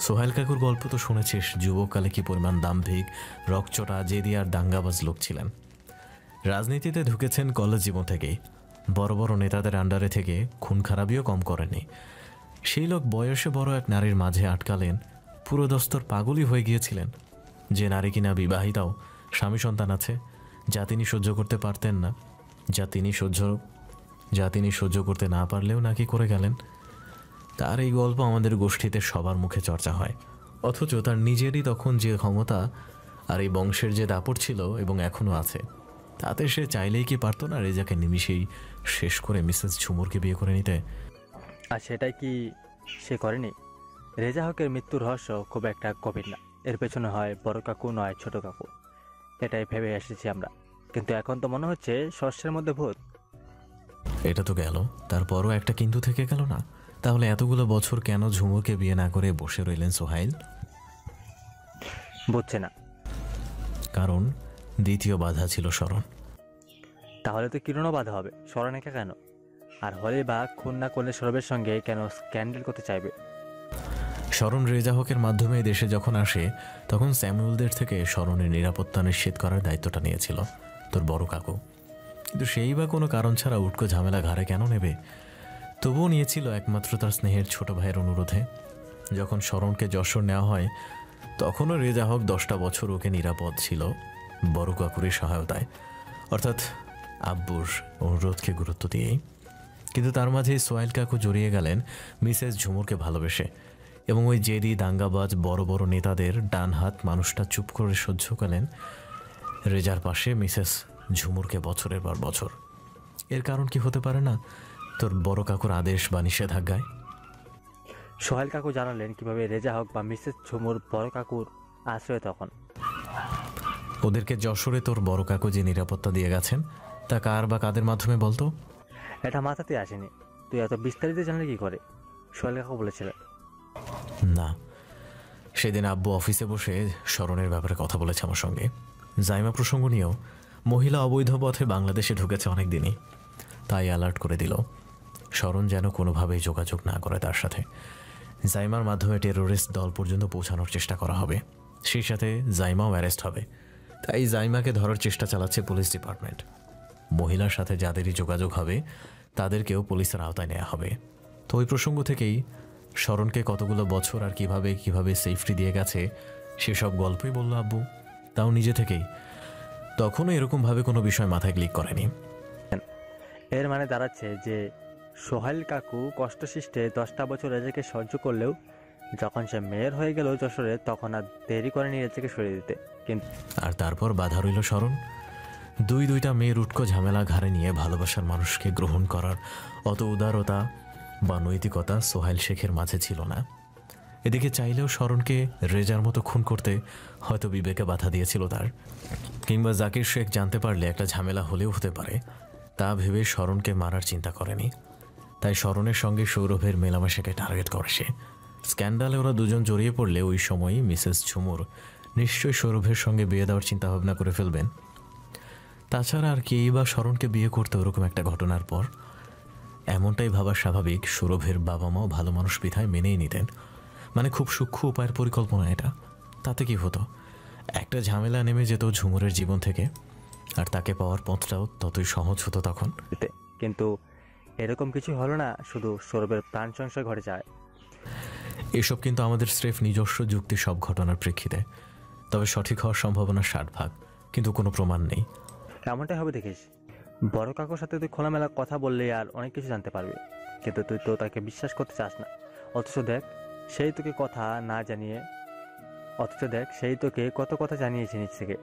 সোহেল কাকুর গল্প তো শুনেছিস, যুবককালে কি পরিমাণ দাম্ভিক, রকচটা, জেদি আর দাঙ্গাবাজ লোক ছিলেন। রাজনীতিতে ঢুকেছেন কলেজ জীবন থেকেই। বড় বড় নেতাদের আন্ডারে থেকে খুন খারাপিও কম করেনি। সেই লোক বয়সে বড় এক নারীর মাঝে আটকালেন, পুরো দস্তর পাগলই হয়ে গিয়েছিলেন। যে নারী কিনা বিবাহিতাও, স্বামী সন্তান আছে, যা তিনি সহ্য করতে পারতেন না, যা তিনি সহ্য করতে না পারলেও নাকি করে গেলেন। তার এই গল্প আমাদের গোষ্ঠীতে সবার মুখে চর্চা হয়। অথচ তার নিজেরই তখন যে ক্ষমতা আর এই বংশের যে দাপট ছিল এবং এখনও আছে, তাতে সে চাইলেই কি পারতো না রেজাকে নিমিষেই শেষ করে মিসেস ঝুমুরকে বিয়ে করে নিতে? আর সেটাই কি সে করেনি? রেজা হকের মৃত্যুর রহস্য খুব একটা গভীর না। এর পেছনে হয় বড় কাকু নয় ছোট কাকু, এটাই ভেবে এসেছি আমরা। কিন্তু এখন তো মনে হচ্ছে শস্যের মধ্যে ভূত। এটা তো গেল, তারপরও একটা কিন্তু থেকে গেল না। তাহলে এতগুলো বছর কেন ঝুমুরকে বিয়ে না করে বসে রইলেন সোহাইল? বুঝছে না। কারণ দ্বিতীয় বাধা ছিল স্মরণ। তাহলে তো কিরণও বাধা হবে, স্মরণ একা কেন? আর হলে বা খুন না করলে সৌরভের সঙ্গে কেন স্ক্যান্ডেল করতে চাইবে? স্মরণ রেজা হকের মাধ্যমে দেশে যখন আসে, তখন স্যামুয়েলদের থেকে স্মরণের নিরাপত্তা নিশ্চিত করার দায়িত্বটা নিয়েছিল তোর বড় কাকু। কিন্তু সেই বা কোনো কারণ ছাড়া উটকো ঝামেলা ঘাড়ে কেন নেবে? তবুও নিয়েছিল একমাত্র তার স্নেহের ছোট ভাইয়ের অনুরোধে। যখন স্মরণকে যশোর নেওয়া হয়, তখনও রেজা হক 10টা বছর ওকে নিরাপদ ছিল বড় কাকুরের সহায়তায়, অর্থাৎ আব্বুর অনুরোধকে গুরুত্ব দিয়েই। কিন্তু তার মাঝেই সোহেল কাকু জড়িয়ে গেলেন মিসেস ঝুমুরকে ভালোবেসে, এবং ওই জেদি দাঙ্গাবাজ বড় বড় নেতাদের ডান হাত মানুষটা চুপ করে সহ্য করলেন রেজার পাশে মিসেস ঝুমুরকে বছরের পর বছর। এর কারণ কি হতে পারে না তোর বড় কাকুর আদেশ বা নিষেধাজ্ঞায়? সোহেল কাকু জানালেন কিভাবে রেজা হক বা মিসেস ঝুমুর বড় কাকুর আশ্রয় তখন। ওদেরকে যশোরে তোর বড় কাকু যে নিরাপত্তা দিয়ে গেছেন তা কার বা কাদের মাধ্যমে বলতো? এটা মাথাতে আসেনি। তুই এত বিস্তারিত জানলে কি করে? সোহেল কাকু বলেছিল। না, সেদিন আব্বু অফিসে বসে স্মরণের ব্যাপারে কথা বলেছে আমার সঙ্গে। জাইমা প্রসঙ্গ নিয়েও, মহিলা অবৈধ পথে বাংলাদেশে ঢুকেছে অনেক দিনই, তাই অ্যালার্ট করে দিল স্মরণ যেন কোনোভাবেই যোগাযোগ না করে তার সাথে। জাইমার মাধ্যমে টেরোরিস্ট দল পর্যন্ত পৌঁছানোর চেষ্টা করা হবে, সেই সাথে জাইমাও অ্যারেস্ট হবে। তাই জাইমাকে ধরার চেষ্টা চালাচ্ছে পুলিশ ডিপার্টমেন্ট। মহিলার সাথে যাদেরই যোগাযোগ হবে তাদেরকেও পুলিশের আওতায় নেওয়া হবে। তো ওই প্রসঙ্গ থেকেই স্মরণকে কতগুলো বছর আর কিভাবে সেফটি দিয়ে গেছে সেসব গল্পই বলল আব্বু, তাও নিজে থেকেই। তখনও এরকমভাবে কোনো বিষয় মাথায় ক্লিক করেনি। এর মানে দাঁড়াচ্ছে যে সোহেল কাকু কষ্টসৃষ্টে 10টা বছর রেজাকে সহ্য করলেও যখন সে মেয়র হয়ে গেল যশোরে, তখন আর দেরি করেনি রেজাকে সরিয়ে দিতে। কিন্তু আর তারপর বাধা রইল স্মরণ। দুইটা মেয়ের উটকো ঝামেলা ঘাড়ে নিয়ে ভালোবাসার মানুষকে গ্রহণ করার অত উদারতা বা নৈতিকতা সোহেল শেখের মাঝে ছিল না। এদিকে চাইলেও স্মরণকে রেজার মতো খুন করতে হয়তো বিবেকে বাধা দিয়েছিল তার, কিংবা জাকির শেখ জানতে পারলে একটা ঝামেলা হলেও হতে পারে, তা ভেবে স্মরণকে মারার চিন্তা করেনি। তাই স্মরণের সঙ্গে সৌরভের মেলামেশাকে টার্গেট করে সে। স্ক্যান্ডালে ওরা দুজন জড়িয়ে পড়লে ওই সময়ই মিসেস ঝুমুর নিশ্চয়ই সৌরভের সঙ্গে বিয়ে দেওয়ার চিন্তাভাবনা করে ফেলবেন। তাছাড়া আর কেই বা স্মরণকে বিয়ে করতে ওরকম একটা ঘটনার পর? এমনটাই ভাবা স্বাভাবিক। সৌরভের বাবা মাও ভালো মানুষ বিধায় মেনেই নিতেন। মানে খুব সূক্ষ্ম উপায়ের পরিকল্পনা এটা। তাতে কি হতো, একটা ঝামেলা নেমে যেত ঝুমুরের জীবন থেকে, আর তাকে পাওয়ার পথটাও ততই সহজ হতো তখন। কিন্তু এরকম কিছু হলো না, শুধু সৌরভের প্রাণ সংশয় ঘটে যায়। এসব কিন্তু আমাদের স্রেফ নিজস্ব যুক্তি সব ঘটনার প্রেক্ষিতে, তবে সঠিক হওয়ার সম্ভাবনা 60%, কিন্তু কোনো প্রমাণ নেই। এমনটাই হবে দেখিস। বড় কাকুর সাথে তুই খোলামেলা কথা বললে আর অনেক কিছু জানতে পারবি, কিন্তু তুই তো তাকে বিশ্বাস করতে চাস না। অথচ দেখ সেই তোকে কত কথা জানিয়েছে নিজ থেকে।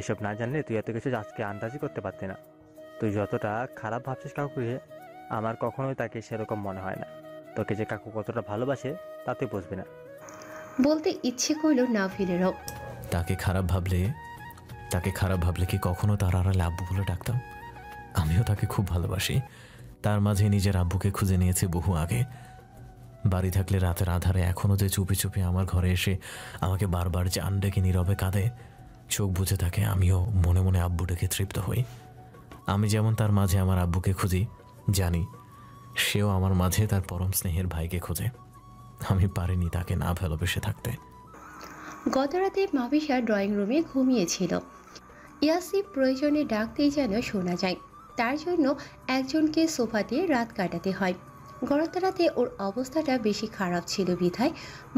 এসব না জানলে তুই এত কিছু আজকে আন্দাজই করতে পারতি না। তুই যতটা খারাপ ভাবছিস কাকুকে, আমার কখনোই তাকে সেরকম মনে হয় না। তোকে যে কাকু কতটা ভালোবাসে তা তুই বুঝবি না। বলতে ইচ্ছে করলো নাভিলেরও। তাকে খারাপ ভাবলে কি কখনো তার আড়ালে আব্বু বলে ডাকতাম? আমিও তাকে খুব ভালোবাসি। তার মাঝে নিজের আব্বুকে খুঁজে নিয়েছে বহু আগে। বাড়ি থাকলে রাতের আধারে এখনও যে চুপি চুপি আমার ঘরে এসে আমাকে বারবার জান ডেকে নীরবে কাঁদে, চোখ বুঝে থাকে, আমিও মনে মনে আব্বু ডেকে তৃপ্ত হই। আমি যেমন তার মাঝে আমার আব্বুকে খুঁজি, জানি সেও আমার মাঝে তার পরম স্নেহের ভাইকে খোঁজে। আমি পারিনি তাকে না ভালোবেসে থাকতে। গতরাতে মাবিশা ড্রয়িং রুমে ঘুমিয়েছিল। ইয়াসিফ প্রয়োজনে ডাকতেই যেন শোনা যায়। তার জন্য একজনকে সোফাতে রাত কাটাতে হয়। গত রাতে ওর অবস্থাটা বেশি খারাপ ছিল বিধায়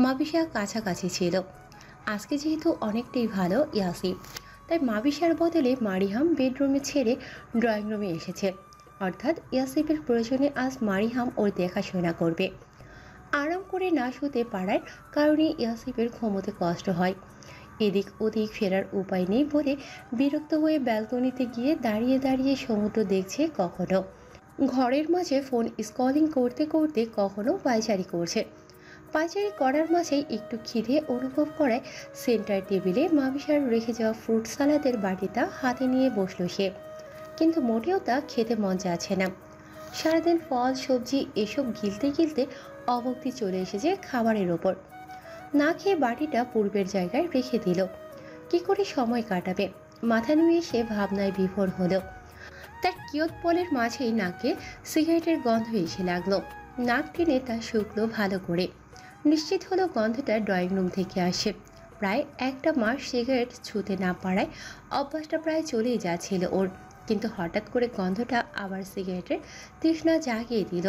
মাবিশা কাছাকাছি ছিল। আজকে যেহেতু অনেকটাই ভালো ইয়াসিফ, তাই মাবিশার বদলে মারিহাম বেডরুমে ছেড়ে ড্রয়িং রুমে এসেছে। অর্থাৎ ইয়াসিফের প্রয়োজনে আজ মারিহাম ওর দেখাশোনা করবে। আরাম করে না শুতে পারার কারণে ইয়াসিফের ঘুমোতে কষ্ট হয়। এদিক ওদিক ফেরার উপায় নেই বলে বিরক্ত হয়ে ব্যালকনিতে গিয়ে দাঁড়িয়ে দাঁড়িয়ে সমুদ্র দেখছে, কখনো ঘরের মাঝে ফোন স্ক্রলিং করতে করতে কখনো পায়চারি করছে। পায়চারি করার মাঝেই একটু খিদে অনুভব করায় সেন্টার টেবিলে মাবিশার রেখে যাওয়া ফ্রুট সালাদের বাটিটা হাতে নিয়ে বসলো সে। কিন্তু মোটেও তা খেতে মন যাচ্ছে না। সারাদিন ফল সবজি এসব গিলতে গিলতে অবক্তি চলে এসেছে খাবারের ওপর। না খেয়ে বাটিটা পূর্বের জায়গায় রেখে দিল। কি করে সময় কাটাবে মাথা নুয়ে সে ভাবনায় বিভোর হলো। তার কিয়ৎপলের মাঝেই নাকে সিগারেটের গন্ধ এসে লাগলো। নাক টেনে তা শুকলো ভালো করে। নিশ্চিত হলো গন্ধটা ড্রয়িং রুম থেকে আসে। প্রায় একটা মাস সিগারেট ছুঁতে না পারায় অভ্যাসটা প্রায় চলেই যাচ্ছিল ওর। কিন্তু হঠাৎ করে গন্ধটা আবার সিগারেটের তৃষ্ণা জাগিয়ে দিল।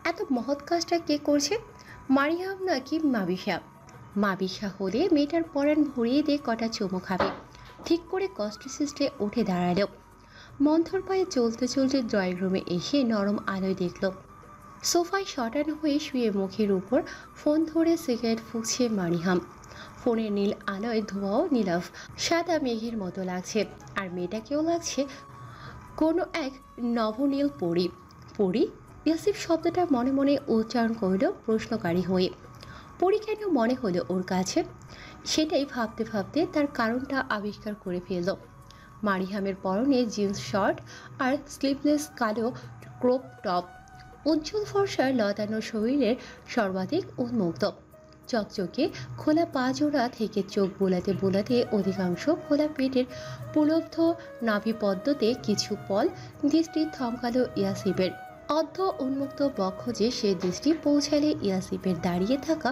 এত মহৎ কাজটা কে করছে? মারিয়াম নাকি মাবিশা? মাবিশা হলে মেয়েটার পরাণ ভরিয়ে দিয়ে কটা চুমু খাবে। ঠিক করে কষ্টসৃষ্টে উঠে দাঁড়ালো। মন্থর পায়ে চলতে চলতে ড্রয়িং রুমে এসে নরম আলোয় দেখল সোফায় শটানো হয়ে শুয়ে মুখের উপর ফোন ধরে সিগারেট ফুঁকছে মারিহাম। ফোনের নীল আলোয় ধোঁয়াও নীলাভ সাদা মেঘের মতো লাগছে, আর মেয়েটাকেও লাগছে কোনো এক নবনীল পরী। পরী? ইয়াসিফ শব্দটা মনে মনে উচ্চারণ করল প্রশ্নকারী হয়ে। পরি কেন মনে হলো ওর কাছে, সেটাই ভাবতে ভাবতে তার কারণটা আবিষ্কার করে ফেলল। মারিহামের পরনে জিন্স শর্ট আর স্লিভলেস কালো ক্রপ টপ, উজ্জ্বল ফর্সার লতানো শরীরের সর্বাধিক উন্মুক্ত, চকচকে খোলা পা জোড়া থেকে চোখ বোলাতে বোলাতে অধিকাংশ খোলা পেটের পুলব্ধ নাভিপদ্মতে কিছু পল দৃষ্টি থমকালো ইয়াসিফের। অর্ধ উন্মুক্ত বক্ষজে সে দৃষ্টি পৌঁছালে ইয়াসিফের দাঁড়িয়ে থাকা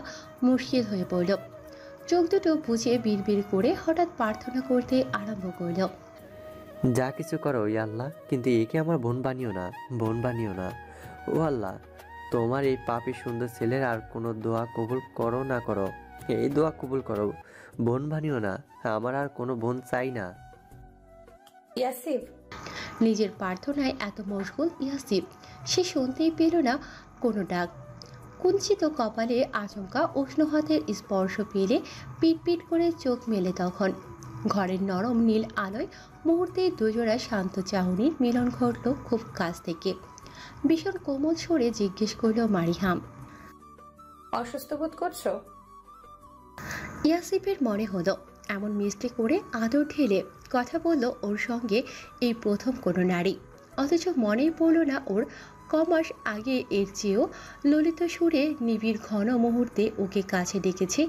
মুশকিল হয়ে পড়ল। চোখ দুটো বুঝে বিড়বিড় করে হঠাৎ প্রার্থনা করতে আরম্ভ করল। যা কিছু করো ইয়া আল্লাহ, কিন্তু একে আমার বোন বানিও না, বোন বানিও না। ও আল্লাহ, তোমার এই পাপী সুন্দর ছেলের আর কোনো দোয়া কবুল করো না করো, এই দোয়া কবুল করো, বোন বানিও না, আমার আর কোনো বোন চাই না। ইয়াসিফ, নিজের প্রার্থনায় এত মশগুল ইয়াসিফ, সে শুনতেই পেল না কোনো ডাক। কুঞ্চিত কপালে আচমকা উষ্ণ হাতের স্পর্শ পেলে পিটপিট করে চোখ মেলে তখন। ঘরের নরম নীল আলোয় মুহূর্তেই দুজোড়া শান্ত চাহনির মিলন ঘটল খুব কাছ থেকে। ভীষণ কোমল সুরে জিজ্ঞেস করল মারিহাম, অসুস্থ বোধ করছো? ইয়াসিফের মনে হলো এমন মিষ্টি করে আদর ঢেলে কথা বলল ওর সঙ্গে এই প্রথম কোনো নারী, অথচ মনেই পড়ল না ওর কমাস আগে এর চেয়েও ললিত সুরে নিবিড় ঘন মুহূর্তে ওকে কাছে ডেকেছে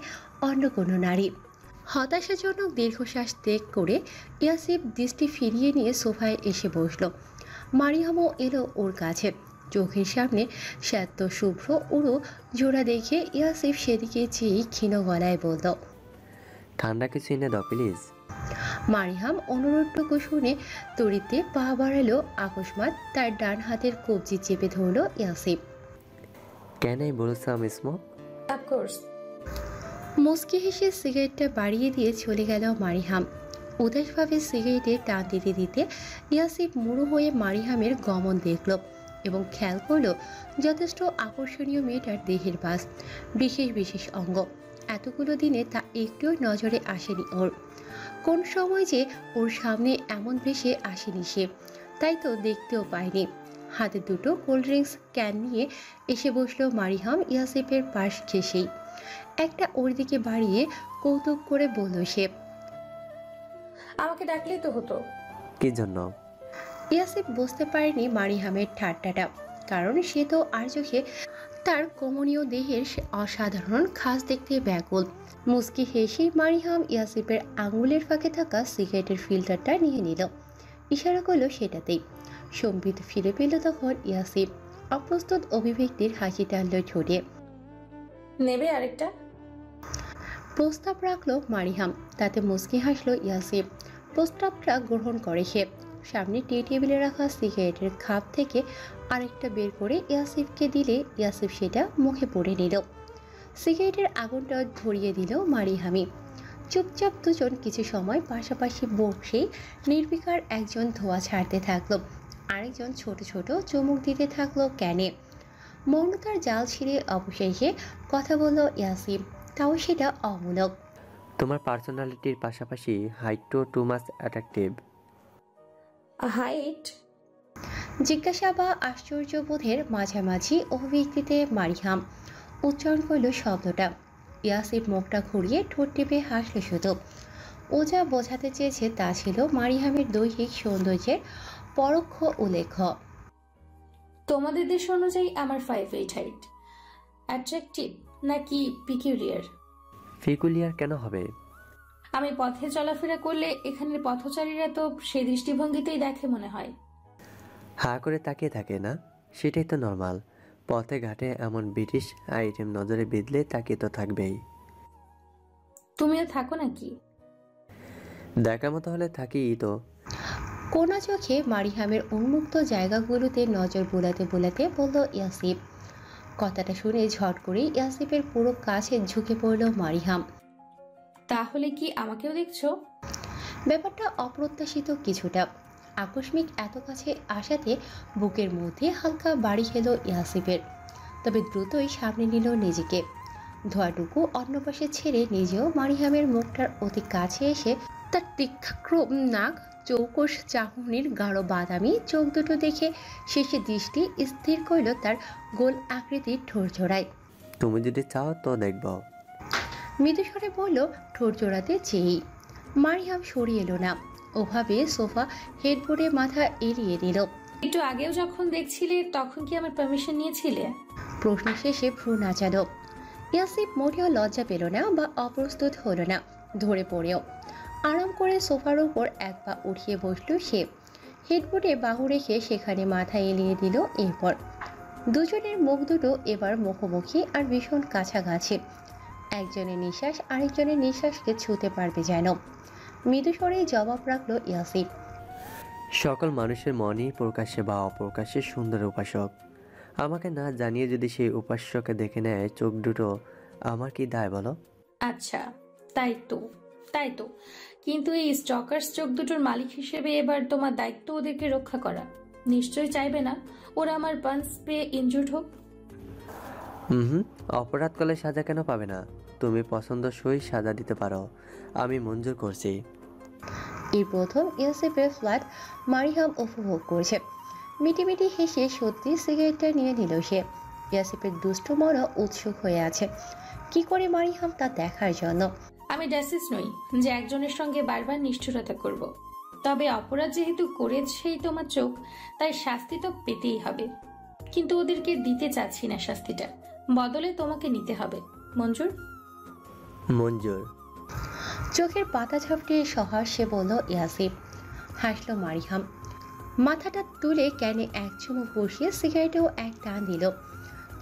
অন্য কোনো নারী। হতাশাজনক দীর্ঘশ্বাস ত্যাগ করে ইয়াসিফ দৃষ্টি ফিরিয়ে নিয়ে সোফায় এসে বসল। মারিয়ামও এলো ওর কাছে। চোখের সামনে শ্যাত শুভ্র উড়ো জোড়া দেখে ইয়াসিফ সেদিকে চেয়ে ক্ষীণ গলায় বলল, ঠান্ডা কিছু এনে দাও প্লিজ। মারিহাম অনুরোধটুকু শুনে তড়িতে পা বাড়ালো। আকস্মাৎ তার ডান হাতের কবজি চেপে ধরল ইয়াসিফ। ক্যান আই বলো সাম স্মোক? অফকোর্স। মুচকি হেসে সিগারেটটা বাড়িয়ে দিয়ে চলে গেল মারিহাম। উদাসভাবে সিগারেটে টান দিতে দিতে ইয়াসিফ মুড়ো হয়ে মারিহামের গমন দেখল এবং খেয়াল করল যথেষ্ট আকর্ষণীয় মেয়েটার দেহের ভাস, বিশেষ বিশেষ অঙ্গ। এতগুলো দিনে তা একটুও নজরে আসেনি ওর। কোন সময় যে ওর সামনে এমন বেশি আসেনি সে, তাই তো দেখতেও পায়নি। হাতে দুটো কোল্ড ড্রিঙ্কস ক্যান নিয়ে এসে বসলো মারিহাম ইয়াসিফের পাশ ঘেঁষেই। একটা ওর দিকে বাড়িয়ে কৌতুক করে বলল সে, আমাকে ডাকলেই তো হতো। কি জন্য? ইয়াসিফ বুঝতে পারেনি মারিহামের ঠাট্টাটা, কারণ সে তো আর চোখে তার কমনীয় দেহের অসাধারণ খাস দেখতে ব্যাকুল। মুচকি হেসে মারিহাম ইয়াসিফের আঙুলের ফাঁকে থাকা সিগারেটের ফিল্টারটা নিয়ে নিল, ইশারা করলো সেটাতেই। সম্বিত ফিরে পেল তখন ইয়াসিফ। অপ্রস্তুত অভিব্যক্তির হাসি টানল ঠোঁটে। নেবে আরেকটা? প্রস্তাব রাখলো মারিহাম, তাতে মুচকি হাসলো ইয়াসিফ। প্রস্তাবটা গ্রহণ করে সে। সামনে টি টেবিলে রাখা সিগারেটের খাপ থেকে আরেকটা বের করে ইয়াসিফকে দিলে ইয়াসিফ সেটা মুখে পড়ে নিল। সিগারেটের আগুনটা ধরিয়ে দিল মারিহামি। চুপচাপ দুজন কিছু সময় পাশাপাশি বসে নির্বিকার, একজন ধোঁয়া ছাড়তে থাকলো, আরেকজন ছোট ছোট চুমুক দিতে থাকলো ক্যানে। মৌনতার জাল ছিঁড়ে অবশেষে কথা বলল ইয়াসিফ, তাও সেটা অমূলক। তোমার পার্সোনালিটির পাশাপাশি হাইটও টু মাচ অ্যাট্রাকটিভ। হাইট? জিজ্ঞাসা বা আশ্চর্যবোধের মাঝামাঝি অভিব্যক্তিতে মারিহাম উচ্চারণ করল শব্দটা। ইয়াসিফ মুখটা ঘুরিয়ে ঠোঁট টিপে হাসল শুধু। ও যা বোঝাতে চেয়েছে তা ছিল মারিহামের দৈহিক সৌন্দর্যের পরোক্ষ উল্লেখ। তোমাদের দেশ অনুযায়ী আমার 5 feet হাইট। অ্যাট্রাকটিভ নাকি পিকিউলিয়ার? ফিকুলিয়ার কেন হবে? আমি পথে চলাফেরা করলে এখানের পথচারীরা তো সেই দৃষ্টিভঙ্গিতেই দেখে মনে হয়। হা করে তাকিয়ে থাকে না, সেটাই তো নর্মাল। পথে ঘাটে এমন ব্রিটিশ আইটেম নজরে বিঁধলে তাকিয়ে তো থাকবেই। তুমিও থাকো নাকি? দেখার মতো হলে থাকি তো। কোনা চোখে মারিহামের উন্মুক্ত জায়গাগুলোতে নজর বোলাতে বোলাতে বলল ইয়াসিফ। কথাটা শুনে ঝট করে ইয়াসিফের পুরো কাছে ঝুঁকে পড়ল মারিহাম। তাহলে কি আমাকেও দেখছো? ব্যাপারটা অপ্রত্যাশিত কিছুটা। আকস্মিক এত কাছে আসাতে বুকের মধ্যে হালকা বাড়ি খেলো ইয়াসিফের, তবে দ্রুতই সামনে নিল নিজেকে। ধোয়াটুকু অন্য পাশে ছেড়ে নিজেও মারিহামের মুখটার অতি কাছে এসে তার তীক্ষ্ণ নাক, চৌকস চাহনির গাঢ় বাদামি চোখ দুটো দেখে শেষে দৃষ্টি স্থির করল তার গোল আকৃতির ঠোঁট জোড়ায়। তুমি যদি চাও তো দেখব। মৃদুস্বরে বলল, ঠোঁট জোড়াতে চেয়েই। মারিয়াম সরিয়ে এলো না, ওভাবে সোফা হেডবোর্ডে মাথা এড়িয়ে দিল। একটু আগেও যখন দেখছিলে তখন কি আমার পারমিশন নিয়েছিলে? প্রশ্ন শেষে ভ্রু নাচালো। ইয়াসিফ মোটেও লজ্জা পেল না বা অপ্রস্তুত হলো না, ধরে পড়েও আরাম করে সোফার উপর এক পা উঠিয়ে বসল সে। হেডবোর্ডে বাহু রেখে সেখানে মাথা এলিয়ে দিল। এরপর দুজনের মুখ দুটো এবার মুখোমুখি আর ভীষণ কাছাকাছি। একজনের নিঃশ্বাস আরেকজনের নিঃশ্বাসকে ছুঁতে পারবে যেন। মৃদুস্বরে জবাব রাখলো ইয়াসিফ। সকল মানুষের মনই প্রকাশ্যে বা অপ্রকাশ্যে সুন্দর উপাসক। আমাকে না জানিয়ে যদি সেই উপাস্যকে দেখে নেয় চোখ দুটো, আমার কি দায় বলো? আচ্ছা, তাই তো, কিন্তু এই স্টকার্স চোখ দুটোর মালিক হিসেবে এবার তোমার দায়িত্ব ওদেরকে রক্ষা করা। নিশ্চয়ই চাইবে না ওরা আমার পাঞ্চ পেয়ে ইনজুর্ড হোক। অপরাধ করলে সাজা কেন পাবে না? তুমি পছন্দসই সাজা দিতে পারো, আমি মঞ্জুর করছি। এই প্রথম ইয়াসিফের ফ্ল্যাট মারিয়াম উপভোগ করছে। মিটিমিটি হেসে সত্যি সিগারেটটা নিয়ে নিল সে। ইয়াসিফের দুষ্টু মনও উৎসুক হয়ে আছে কি করে মারিয়াম তা দেখার জন্য। আমি ড্যাসিস নই যে একজনের সঙ্গে বারবার নিষ্ঠুরতা করব। তবে অপরাধ যেহেতু করেছেই তোমার চোখ, তাই শাস্তি তো পেতেই হবে। কিন্তু ওদেরকে দিতে চাচ্ছি না শাস্তিটা, বদলে তোমাকে নিতে হবে। মঞ্জুর? মঞ্জুর। চোখের পাতা ঝাপটিয়ে সহাস্যে বলল ইয়াসিফ। হাসলো মারিয়াম, মাথাটা তুলে ক্যানে এক চুমুক বসিয়ে সিগারেটেও এক টান দিল।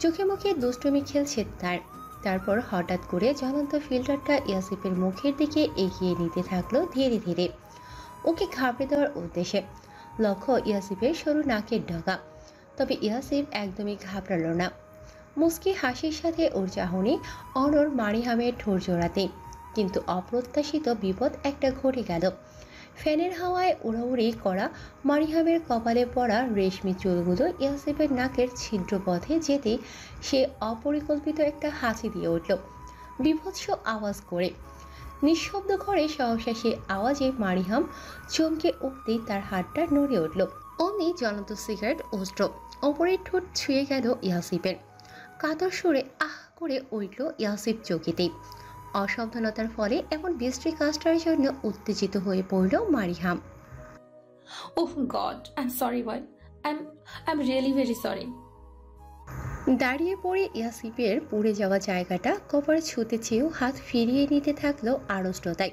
চোখে মুখে দুষ্টুমি খেলছে তার। তারপর হঠাৎ করে জ্বলন্ত ফিল্টারটা ইয়াসিফের মুখের দিকে এগিয়ে নিতে থাকলো ধীরে ধীরে, ওকে ঘাবড়ে দেওয়ার উদ্দেশ্যে। লক্ষ্য ইয়াসিফের সরু নাকের ডগা। তবে ইয়াসিফ একদমই ঘাবড়ালো না। মুস্কি হাসির সাথে ওর চাহনি অনর মারিয়ামের ঠোঁট জোড়াতে। কিন্তু অপ্রত্যাশিত বিপদ একটা ঘটে গেল। ফ্যানের হাওয়ায় উড়াউড়ি করা মারিয়ামের কপালে পড়া রেশমি চুলগুলো ইয়াসিফের নাকের ছিদ্র পথে যেতে সে অপরিকল্পিত একটা হাসি দিয়ে উঠল বিভৎস আওয়াজ করে। নিঃশব্দ ঘরে সহসা সে আওয়াজে মারিয়াম চমকে উঠতেই তার হাতটা নড়ে উঠল। অমনি জ্বলন্ত সিগারেট অস্ত্র অপরের ঠোঁট ছুঁয়ে গেল ইয়াসিফের। কাতর সুরে আহ করে উঠল ইয়াসিফ চকিতেই। অসাবধানতার ফলে এমন বিশ্রী কাজটার জন্য উত্তেজিত হয়ে পড়ল Mariam. Oh god, I am sorry boy, I am really very sorry. দাঁড়িয়ে পড়ে ইয়াসিফের পুড়ে যাওয়া জায়গাটা কপার ছুঁতে চেয়েও হাত ফিরিয়ে নিতে থাকলো আড়ষ্টতায়।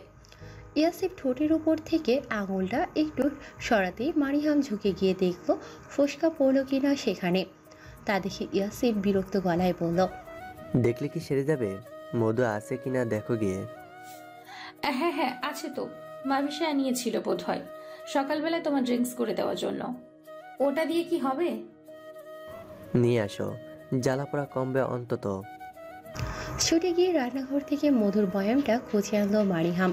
ইয়াসিফ ঠোঁটের উপর থেকে আঙুলটা একটু সরাতেই মারিয়াম ঝুঁকে গিয়ে দেখল ফোসকা পড়ল কিনা সেখানে। তা দেখে ইয়াসিফ বিরক্ত গলায় বলল, দেখলে কি সেরে যাবে? মধু আছে কিনা দেখো গিয়ে। হ্যাঁ আছে তো, মামিসা নিয়েছিল বোধ হয় সকালবেলা তোমার ড্রিঙ্কস করে দেওয়ার জন্য। ওটা দিয়ে কি হবে? নিয়ে আসো, জ্বালা পোড়া কমবে অন্তত। ছুটে গিয়ে রান্নাঘর থেকে মধুর বয়ামটা খুঁজে আনলো মারিয়াম।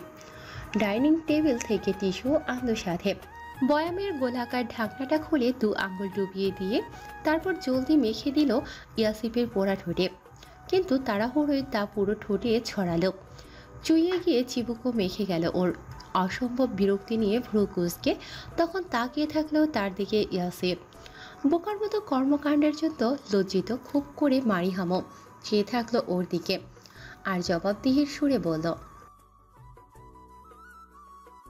ডাইনিং টেবিল থেকে টিস্যু আনলো সাথে। বয়ামের গোলাকার ঢাকনাটা খুলে 2 আঙ্গুল ডুবিয়ে দিয়ে তারপর জলদি মেখে দিল ইয়াসিফের পোড়া ঠোঁটে। কিন্তু তাড়াহুড়োয় তা পুরো ঠোঁটে ছড়ালো। চুইয়ে গিয়ে চিবুকও মেখে গেল ওর। অসম্ভব বিরক্তি নিয়ে ভ্রু কুঁচকে তখন তাকিয়ে থাকলো তার দিকে ইয়াসিফ। বোকার মতো কর্মকাণ্ডের জন্য লজ্জিত খুব করে মারিয়ামও চেয়ে থাকলো ওর দিকে। আর জবাবদিহির সুরে বলল,